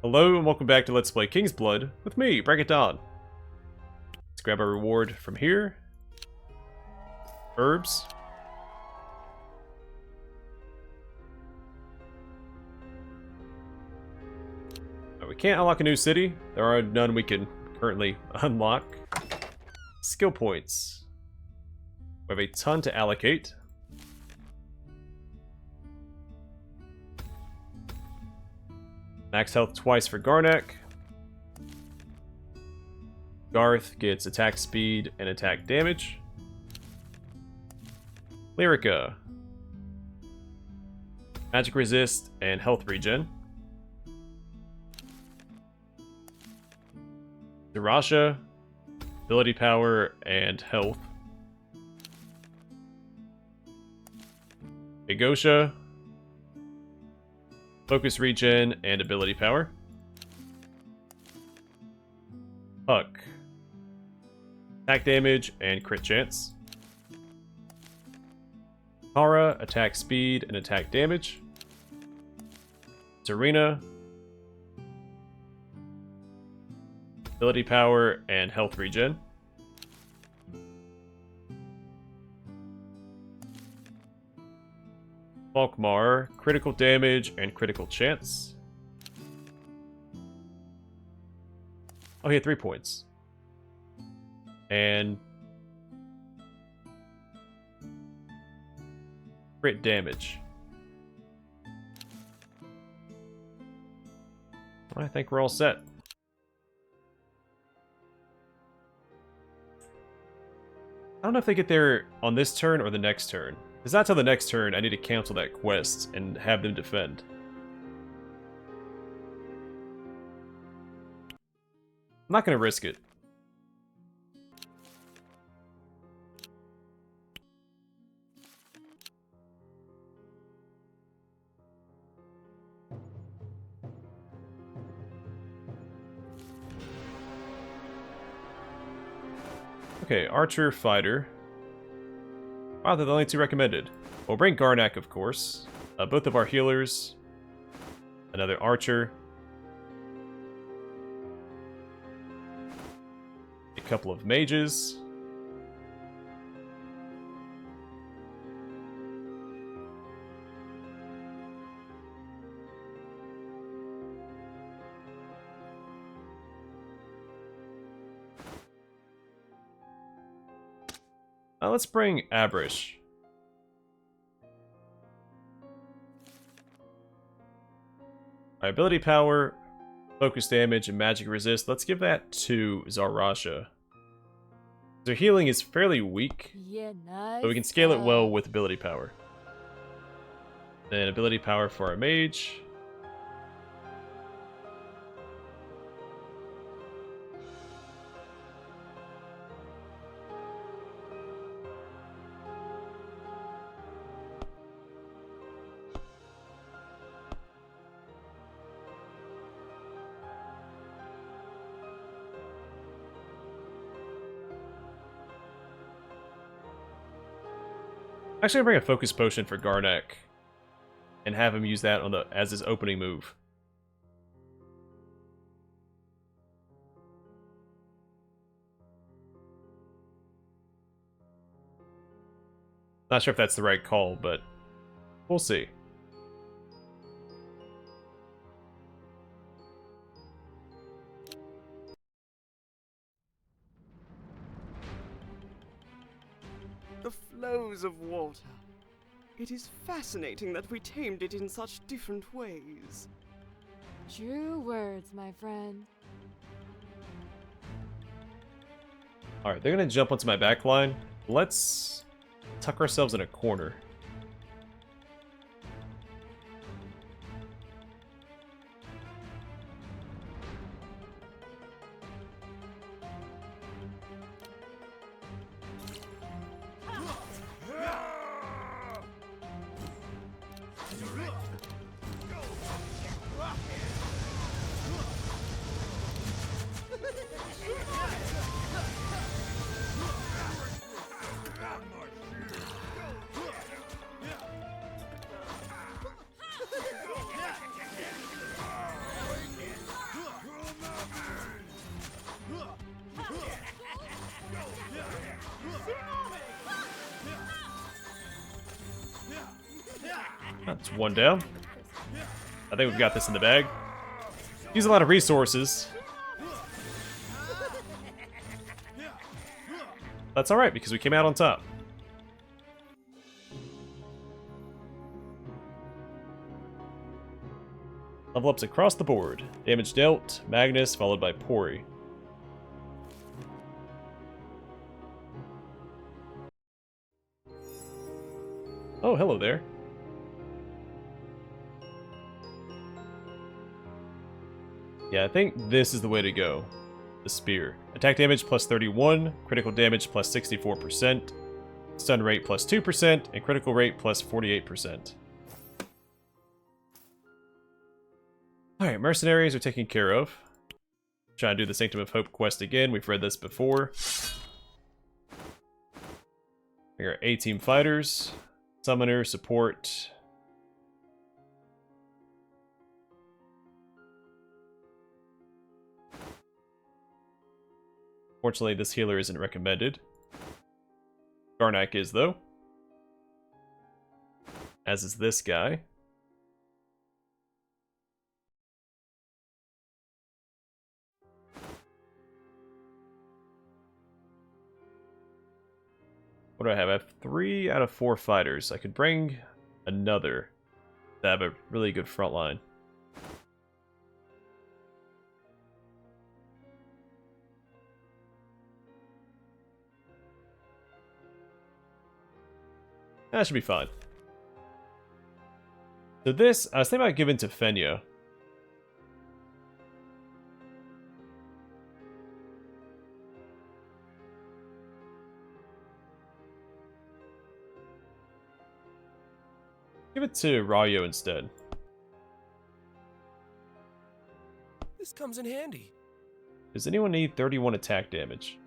Hello and welcome back to Let's Play Kingsblood with me, BringItDon. Let's grab our reward from here. Herbs. We can't unlock a new city. There are none we can currently unlock. Skill points. We have a ton to allocate. Max health twice for Garnak. Garth gets attack speed and attack damage. Lyrica. Magic resist and health regen. Durasha. Ability power and health. Agosha. Focus regen and ability power. Puck. Attack damage and crit chance. Kara, attack speed and attack damage. Serena. Ability power and health regen. Volkmar, critical damage and critical chance. Oh, he had 3 points. And crit damage. I think we're all set. I don't know if they get there on this turn or the next turn. It's not till the next turn I need to cancel that quest and have them defend. I'm not going to risk it. Okay, Archer, Fighter. Wow, they're the only two recommended. We'll bring Garnak, of course. Both of our healers. Another Archer. A couple of mages. Let's bring Abrish. Our ability power, focus damage, and magic resist. Let's give that to Zarasha. Their healing is fairly weak, but we can scale it well with ability power. Then ability power for our mage. Actually, I'll bring a focus potion for Garnak and have him use that on as his opening move. Not sure if that's the right call, but we'll see. The flows of water. It is fascinating that we tamed it in such different ways. True words, my friend. Alright, they're going to jump onto my back line. Let's tuck ourselves in a corner. That's one down. I think we've got this in the bag. Use a lot of resources. That's alright, because we came out on top. Level ups across the board. Damage dealt, Magnus, followed by Pori. Oh, hello there. Yeah, I think this is the way to go. The spear. Attack damage plus 31, critical damage plus 64%, stun rate plus 2%, and critical rate plus 48%. Alright, mercenaries are taken care of. Trying to do the Sanctum of Hope quest again. We've read this before. We are A-team fighters, summoner, support. Fortunately, this healer isn't recommended. Garnak is, though. As is this guy. What do I have? I have 3 out of 4 fighters. I could bring another to have a really good front line. That should be fine. So this, I was thinking about giving to Fenya. Give it to Rayo instead. This comes in handy. Does anyone need 31 attack damage?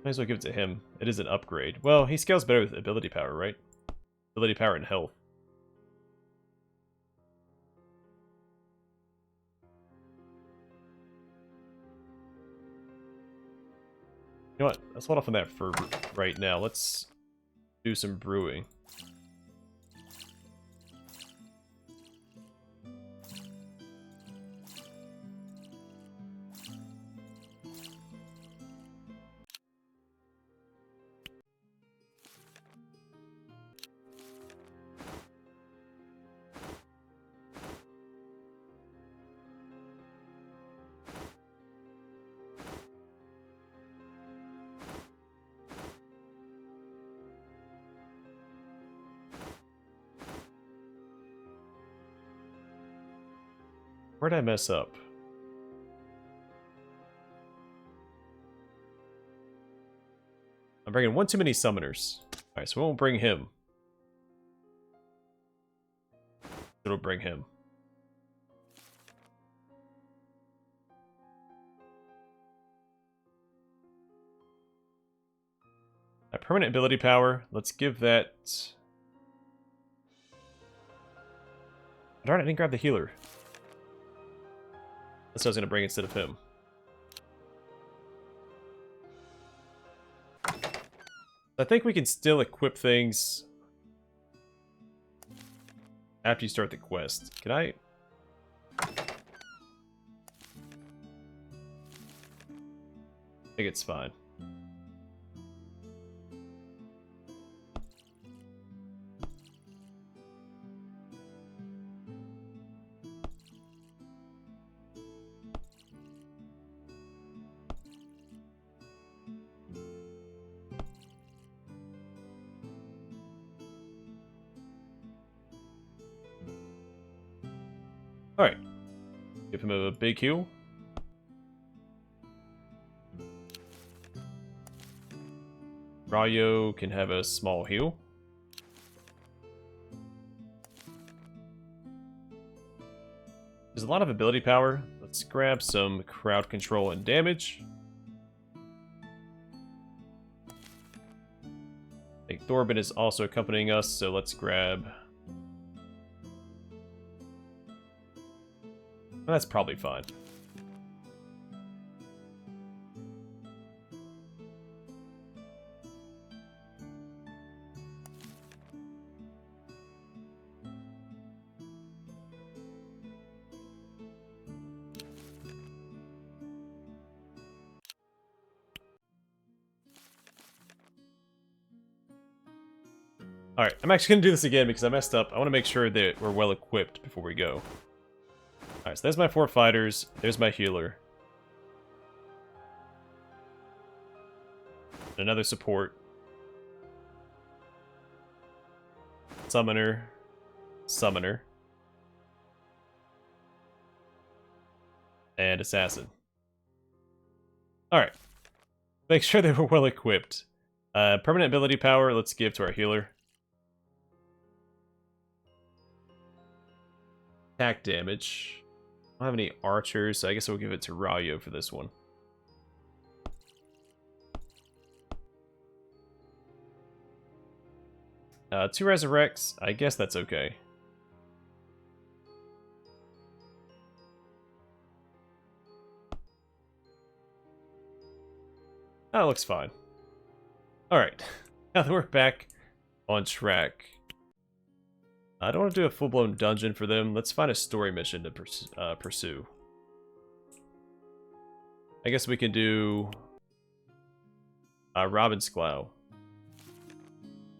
Might as well give it to him. It is an upgrade. Well, he scales better with ability power, right? Ability power and health. You know what? Let's hold off on that for right now. Let's do some brewing. Where'd I mess up? I'm bringing one too many summoners. Alright, so we won't bring him. It'll bring him. A permanent ability power. Let's give that... Darn it, I didn't grab the healer. That's what I was going to bring instead of him. I think we can still equip things after you start the quest. Can I? I think it's fine. Alright. Give him a big heal. Rayo can have a small heal. There's a lot of ability power. Let's grab some crowd control and damage. I think Thorben is also accompanying us, so let's grab... That's probably fine. Alright, I'm actually going to do this again because I messed up. I want to make sure that we're well equipped before we go. Alright, so there's my 4 fighters. There's my healer. Another support. Summoner. Summoner. And assassin. Alright. Make sure they were well equipped. Permanent ability power, let's give to our healer. Attack damage. I don't have any archers, so I guess we'll give it to Rayo for this one. Two resurrects, I guess that's okay. That looks fine. Alright, now that we're back on track. I don't want to do a full-blown dungeon for them. Let's find a story mission to pursue. I guess we can do Robin's Glow.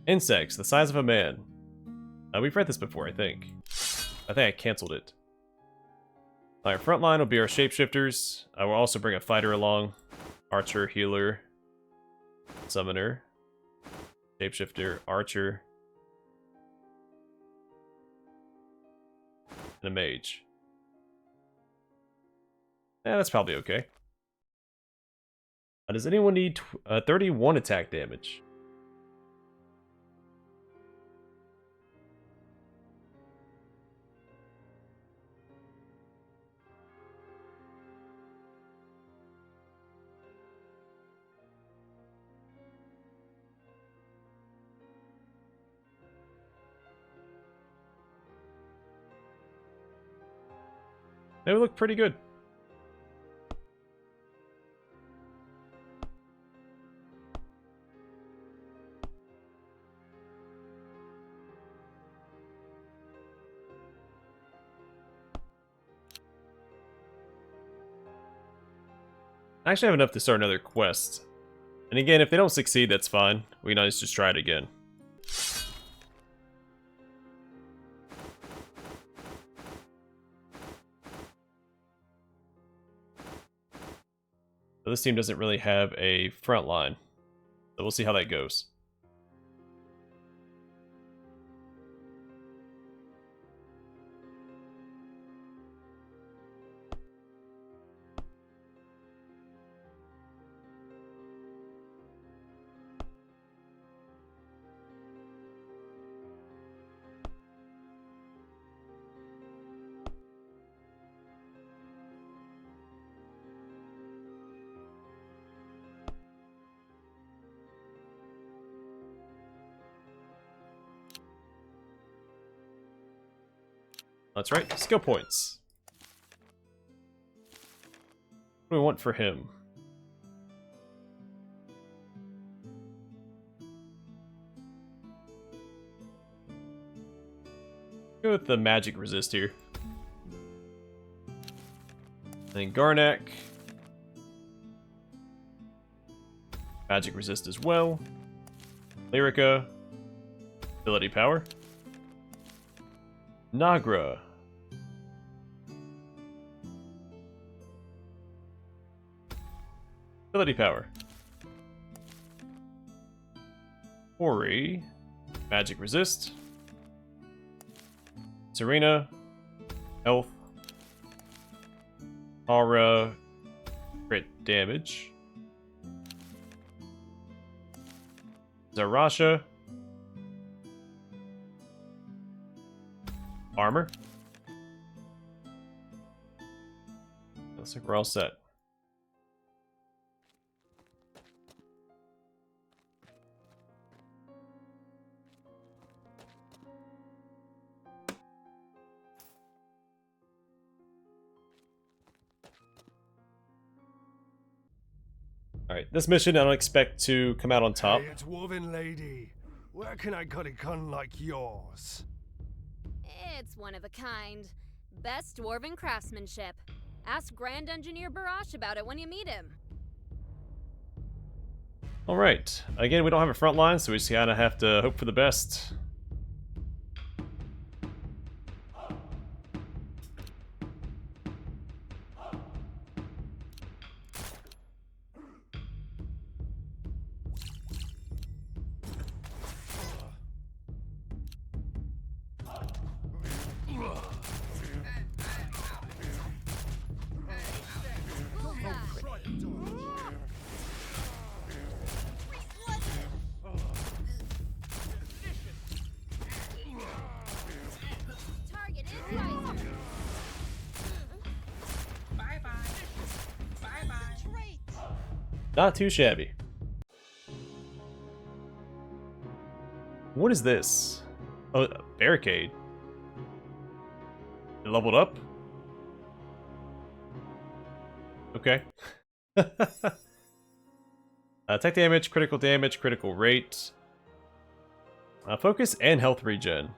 Insects, the size of a man. We've read this before, I think. I canceled it. Alright, front line will be our shapeshifters. I will also bring a fighter along. Archer, healer, summoner, shapeshifter, archer, and a mage. Yeah, that's probably okay. Does anyone need 31 attack damage? They would look pretty good. I actually have enough to start another quest. And again, if they don't succeed, that's fine. We can always just try it again. So this team doesn't really have a front line. So we'll see how that goes. That's right, skill points. What do we want for him? Go with the magic resist here. Then Garnak. Magic resist as well. Lyrica. Ability power. Nagra. Ability power. Ori. Magic resist. Serena. Health. Aura. Crit damage. Zarasha. Armor. Looks like we're all set. Alright, this mission I don't expect to come out on top. Hey, it's Dwarven lady. Where can I cut a gun like yours? It's one of a kind. Best dwarven craftsmanship. Ask Grand Engineer Barash about it when you meet him. Alright, again, we don't have a front line, so we just kind of have to hope for the best. Not too shabby. What is this? Oh, a barricade. It leveled up? Okay. Attack damage, critical rate. Focus and health regen. I'm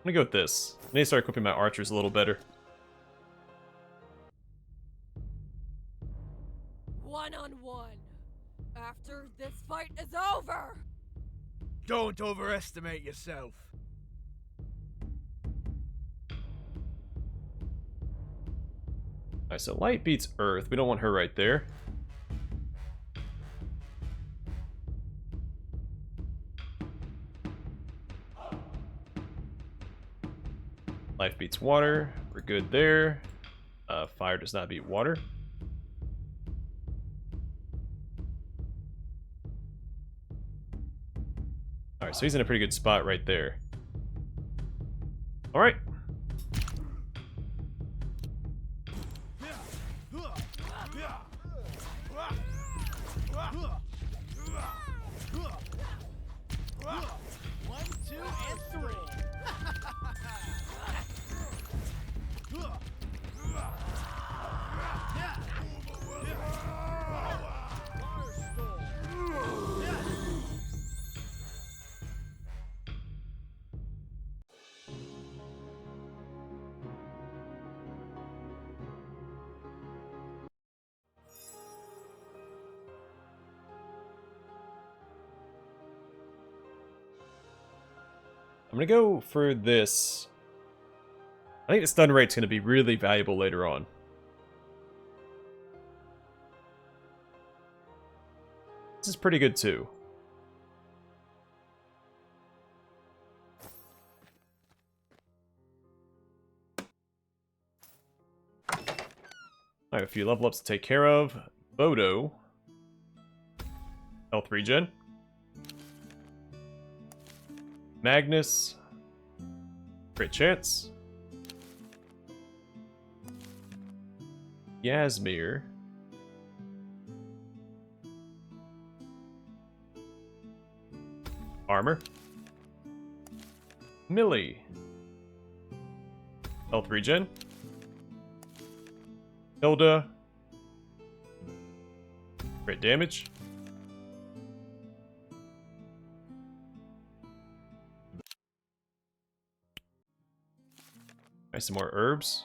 gonna go with this. I need to start equipping my archers a little better. One-on-one. After this fight is over. Don't overestimate yourself. Alright, so light beats earth. We don't want her right there. Life beats water. We're good there. Fire does not beat water. Alright, so he's in a pretty good spot right there. Alright. One, two, and three. I'm gonna go for this. I think the stun rate's gonna be really valuable later on. This is pretty good too. I have a few level ups to take care of. Bodo. Health regen. Magnus. Great chance. Yasmir. Armor. Millie. Health regen. Hilda. Great damage. Nice, some more herbs.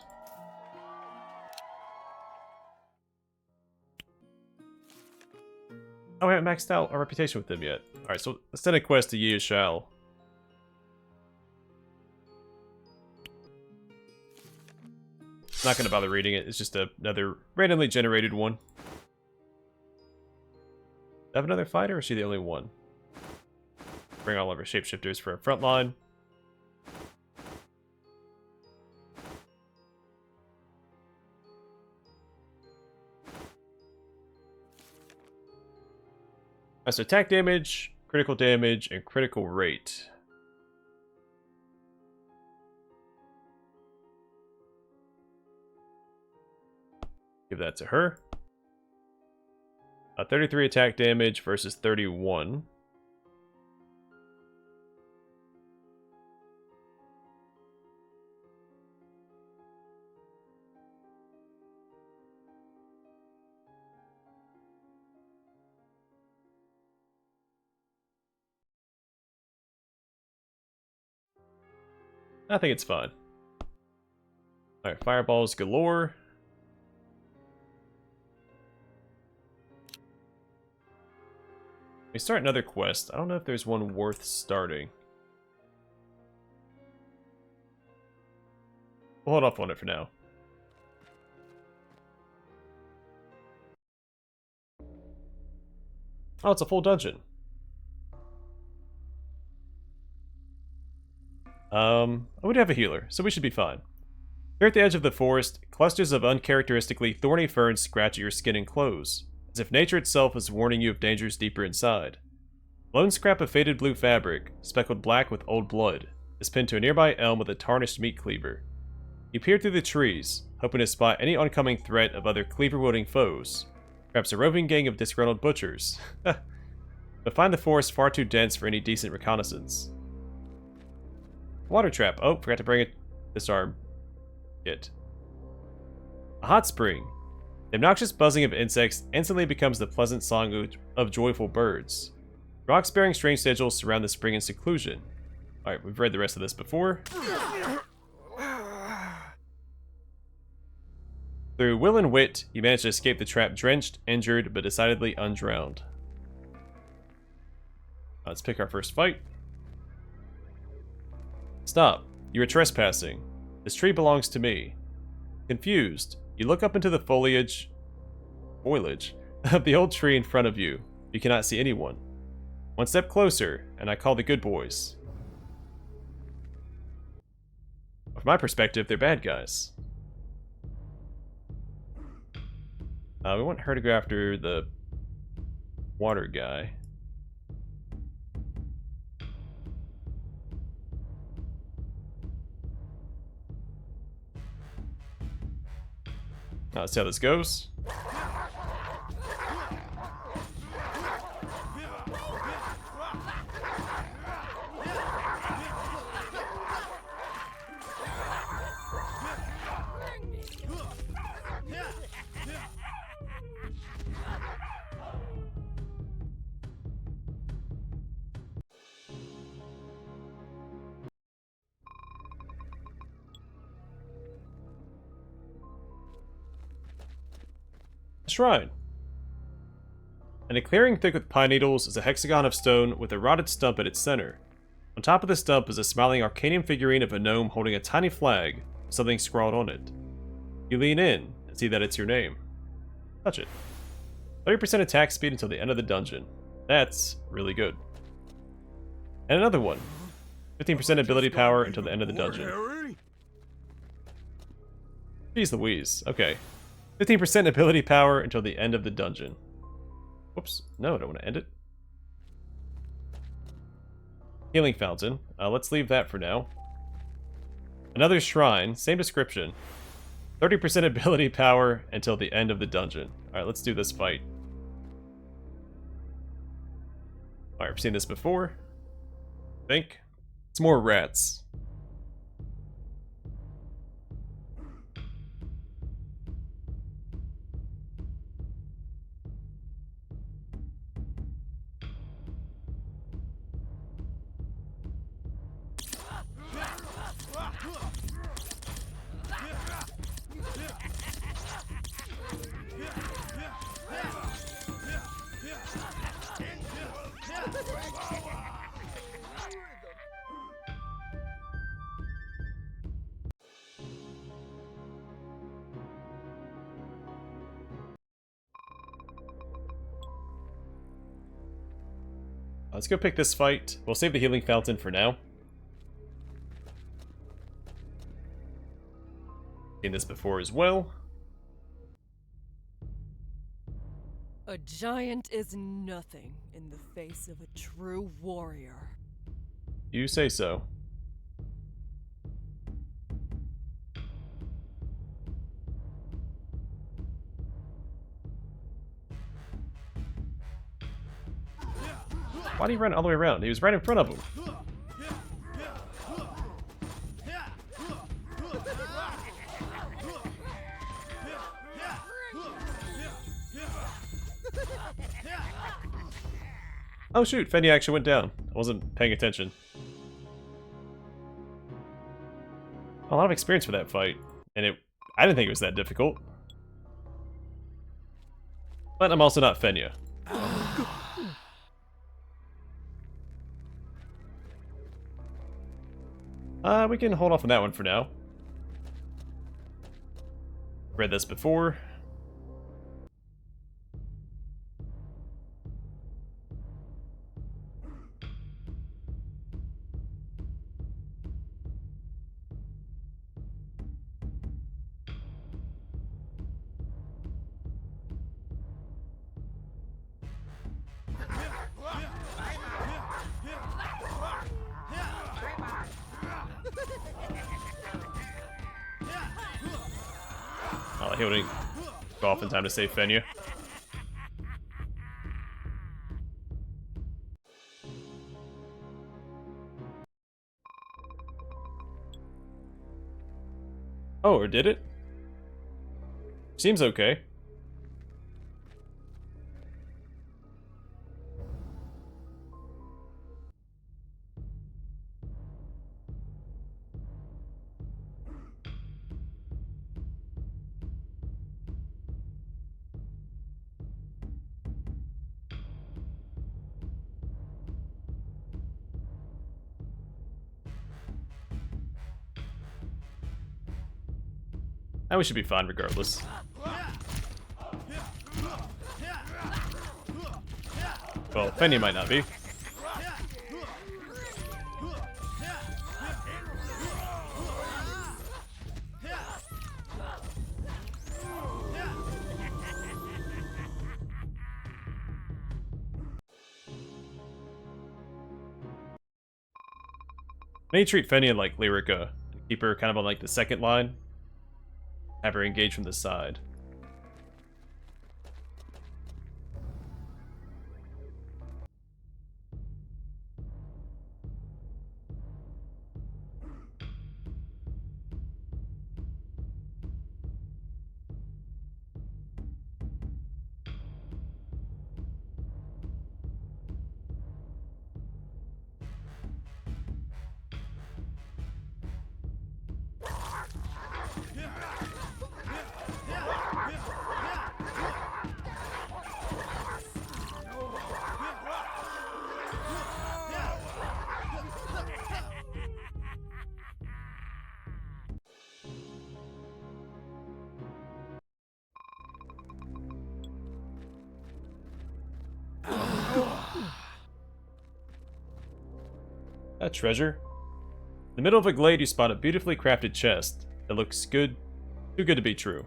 Oh, we haven't maxed out our reputation with them yet. Alright, so let's send a quest to Yi Shao. Not gonna bother reading it, it's just another randomly generated one. Do I have another fighter, or is she the only one? Bring all of our shapeshifters for our front line. So attack damage, and critical rate. Give that to her. 33 attack damage versus 31. I think it's fine. Alright, fireballs galore. We start another quest. I don't know if there's one worth starting. We'll hold off on it for now. Oh, it's a full dungeon. We do have a healer, so we should be fine. Here at the edge of the forest, clusters of uncharacteristically thorny ferns scratch at your skin and clothes, as if nature itself is warning you of dangers deeper inside. A lone scrap of faded blue fabric, speckled black with old blood, is pinned to a nearby elm with a tarnished meat cleaver. You peer through the trees, hoping to spot any oncoming threat of other cleaver-wielding foes. Perhaps a roving gang of disgruntled butchers. But find the forest far too dense for any decent reconnaissance. Water trap. Oh, forgot to bring a disarm kit. A hot spring. The obnoxious buzzing of insects instantly becomes the pleasant song of joyful birds. Rocks bearing strange sigils surround the spring in seclusion. Alright, we've read the rest of this before. Through will and wit, you manage to escape the trap drenched, injured, but decidedly undrowned. Let's pick our first fight. Stop. You are trespassing. This tree belongs to me. Confused, you look up into the foliage of the old tree in front of you. You cannot see anyone. One step closer, and I call the good boys. From my perspective, they're bad guys. We want her to go after the water guy. Let's see how this goes. Shrine. In a clearing thick with pine needles is a hexagon of stone with a rotted stump at its center. On top of the stump is a smiling Arcanian figurine of a gnome holding a tiny flag, with something scrawled on it. You lean in and see that it's your name. Touch it. 30% attack speed until the end of the dungeon. That's really good. And another one. 15% ability power until the end of the dungeon. Jeez Louise. Okay. 15% ability power until the end of the dungeon. Whoops. No, I don't want to end it. Healing fountain. Let's leave that for now. Another shrine. Same description. 30% ability power until the end of the dungeon. Alright, let's do this fight. Alright, we've seen this before. I think. It's more rats. Let's go pick this fight. We'll save the healing fountain for now. Seen this before as well. A giant is nothing in the face of a true warrior. You say so. Why did he run all the way around? He was right in front of him. Oh shoot, Fenya actually went down. I wasn't paying attention. A lot of experience for that fight. And I didn't think it was that difficult. But I'm also not Fenya. We can hold off on that one for now. Read this before. He wouldn't go off in time to save Fenya. Oh, or did it? Seems okay. And we should be fine regardless. Well, Fenny might not be. May treat Fenny like Lyrica and keep her kind of on like the second line. Have her engage from the side. A treasure. In the middle of a glade, you spot a beautifully crafted chest that looks good, too good to be true.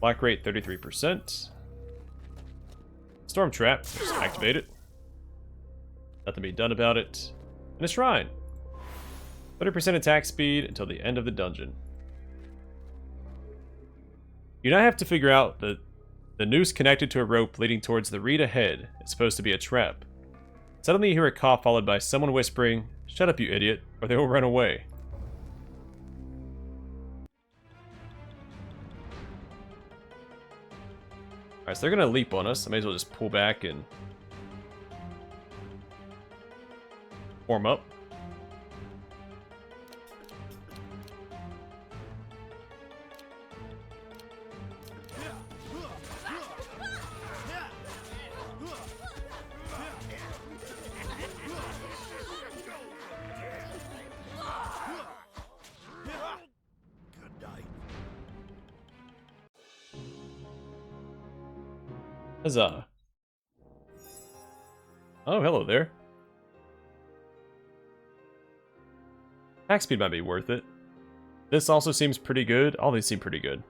Black rate 33%. Storm trap, just activate it. Nothing to be done about it. And a shrine. 30% attack speed until the end of the dungeon. You now have to figure out that the noose connected to a rope leading towards the reed ahead is supposed to be a trap. Suddenly you hear a cough followed by someone whispering, "Shut up, you idiot," or they will run away. Alright, so they're gonna leap on us. I may as well just pull back and form up. Huzzah. Oh, hello there. Attack speed might be worth it. This also seems pretty good. All these seem pretty good.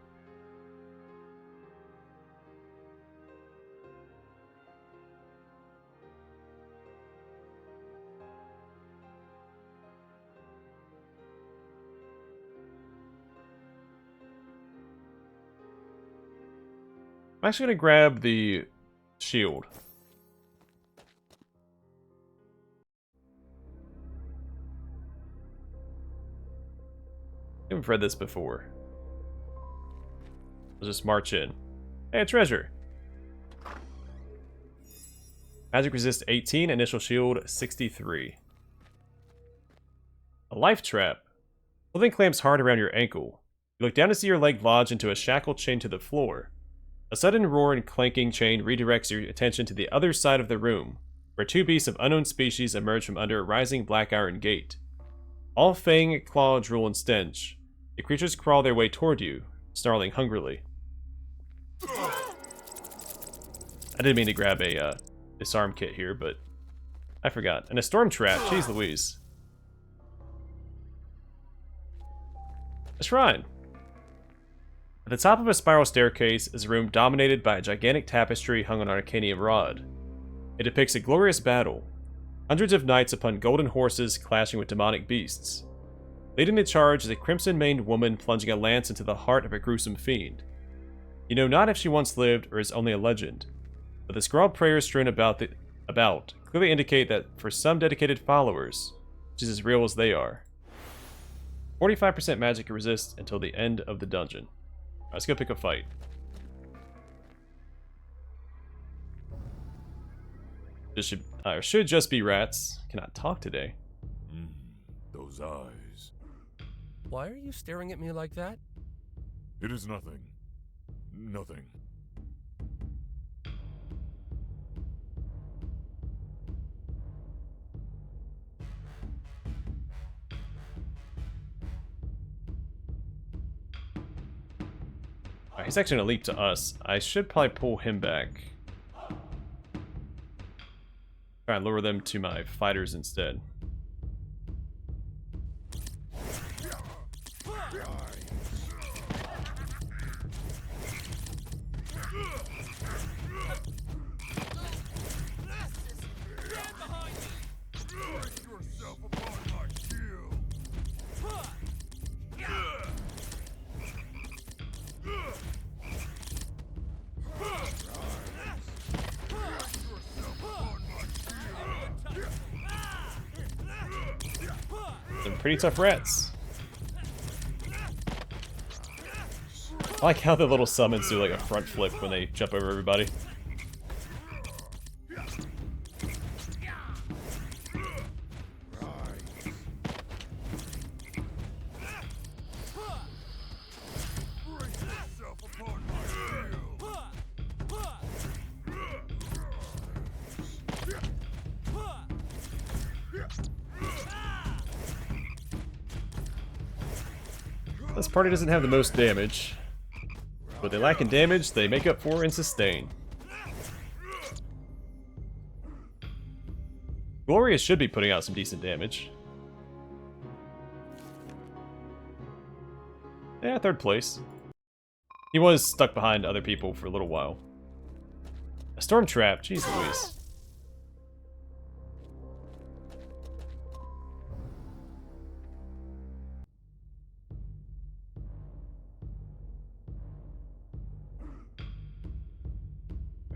I'm actually going to grab the shield. I've read this before. Let's just march in. Hey, a treasure! Magic resist 18, initial shield 63. A life trap. Something clamps hard around your ankle. You look down to see your leg lodge into a shackle chained to the floor. A sudden roar and clanking chain redirects your attention to the other side of the room, where two beasts of unknown species emerge from under a rising black iron gate. All fang, claw, drool, and stench, the creatures crawl their way toward you, snarling hungrily. I didn't mean to grab a disarm kit here, but I forgot. And a storm trap, jeez Louise. A shrine. At the top of a spiral staircase is a room dominated by a gigantic tapestry hung on an arcanium rod. It depicts a glorious battle. Hundreds of knights upon golden horses clashing with demonic beasts. Leading the charge is a crimson-maned woman plunging a lance into the heart of a gruesome fiend. You know not if she once lived or is only a legend, but the scrawled prayers strewn about clearly indicate that for some dedicated followers, she's as real as they are. 45% magic resist until the end of the dungeon. Alright, let's go pick a fight. This should just be rats. Cannot talk today. Those eyes. Why are you staring at me like that? It is nothing. Nothing. Alright, he's actually gonna leap to us. I should probably pull him back. Try and lure them to my fighters instead. Some pretty tough rats. I like how the little summons do like a front flip when they jump over everybody. This party doesn't have the most damage. What they lack in damage, they make up for in sustain. Glorious should be putting out some decent damage. Yeah, 3rd place. He was stuck behind other people for a little while. A storm trap, jeez Louise.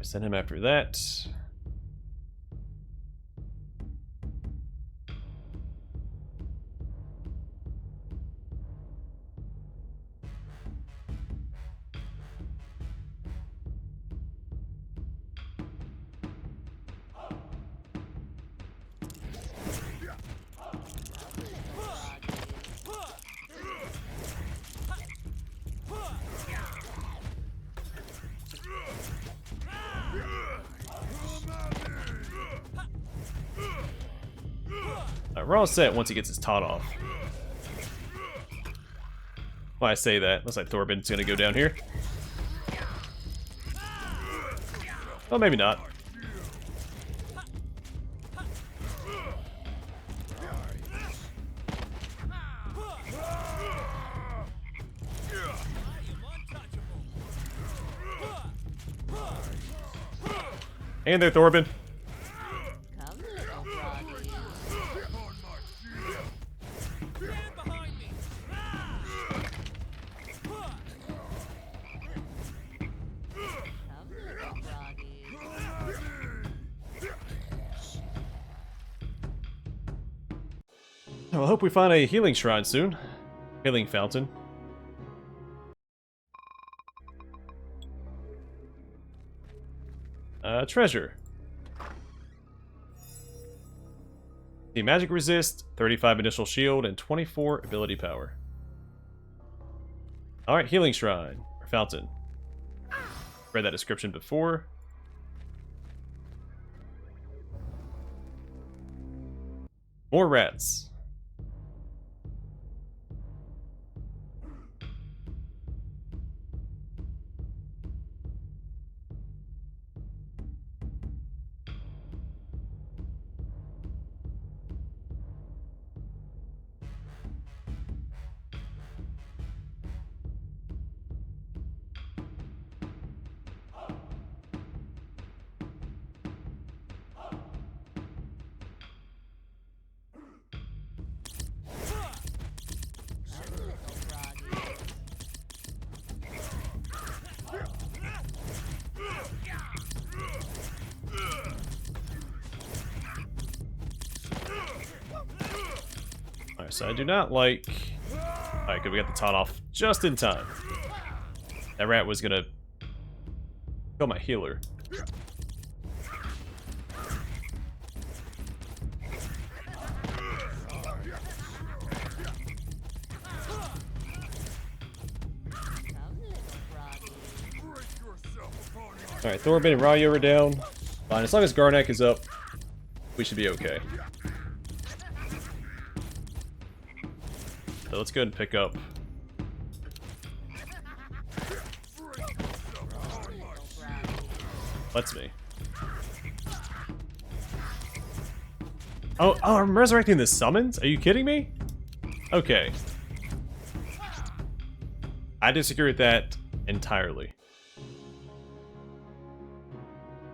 Send him after that. We're all set once he gets his taunt off. Why I say that, looks like Thorbin's gonna go down here. Well, maybe not. And there, Thorbin. I hope we find a healing shrine soon. Healing fountain. Treasure. The magic resist, 35 initial shield, and 24 ability power. Alright, healing shrine, or fountain. Read that description before. More rats. So I do not like Alright, good. We got the taunt off just in time. That rat was gonna kill my healer. Alright, Thorben and Ryo are down. Fine, as long as Garnak is up, we should be okay. So let's go ahead and pick up. Let's me. Oh, I'm resurrecting the summons? Are you kidding me? Okay. I disagree with that entirely.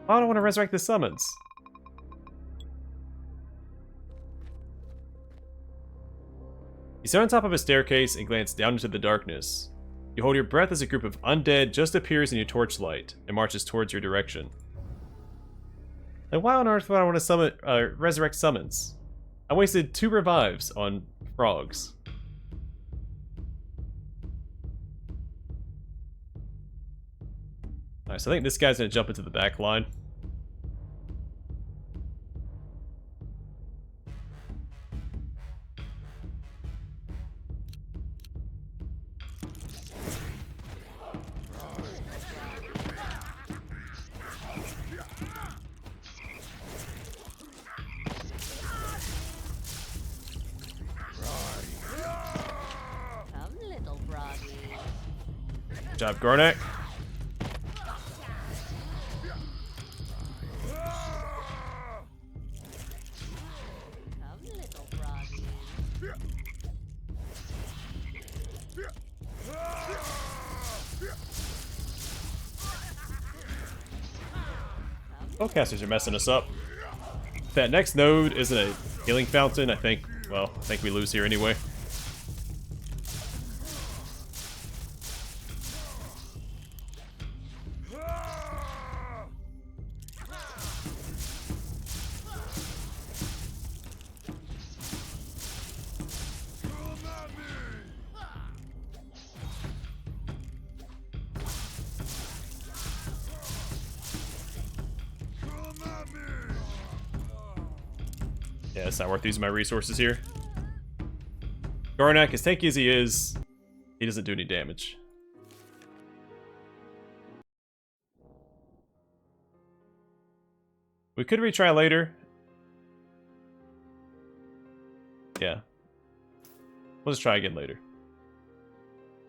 I don't want to resurrect the summons. You sit on top of a staircase and glance down into the darkness. You hold your breath as a group of undead just appears in your torchlight and marches towards your direction. Like, why on earth would I want to summon, resurrect summons? I wasted 2 revives on frogs. Alright, so I think this guy's gonna jump into the back line. Good job, Garnak. Spellcasters are messing us up. If that next node isn't a healing fountain, I think we lose here anyway. Yeah, it's not worth using my resources here. Garnak, as tanky as he is, he doesn't do any damage. We could retry later. Yeah. We'll just try again later.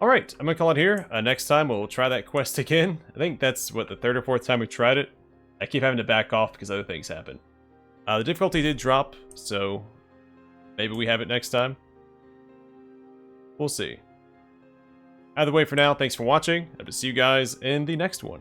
Alright, I'm gonna call it here. Next time we'll try that quest again. I think that's, what, the 3rd or 4th time we've tried it. I keep having to back off because other things happen. The difficulty did drop, so maybe we have it next time. We'll see. Either way, for now, thanks for watching. Hope to see you guys in the next one.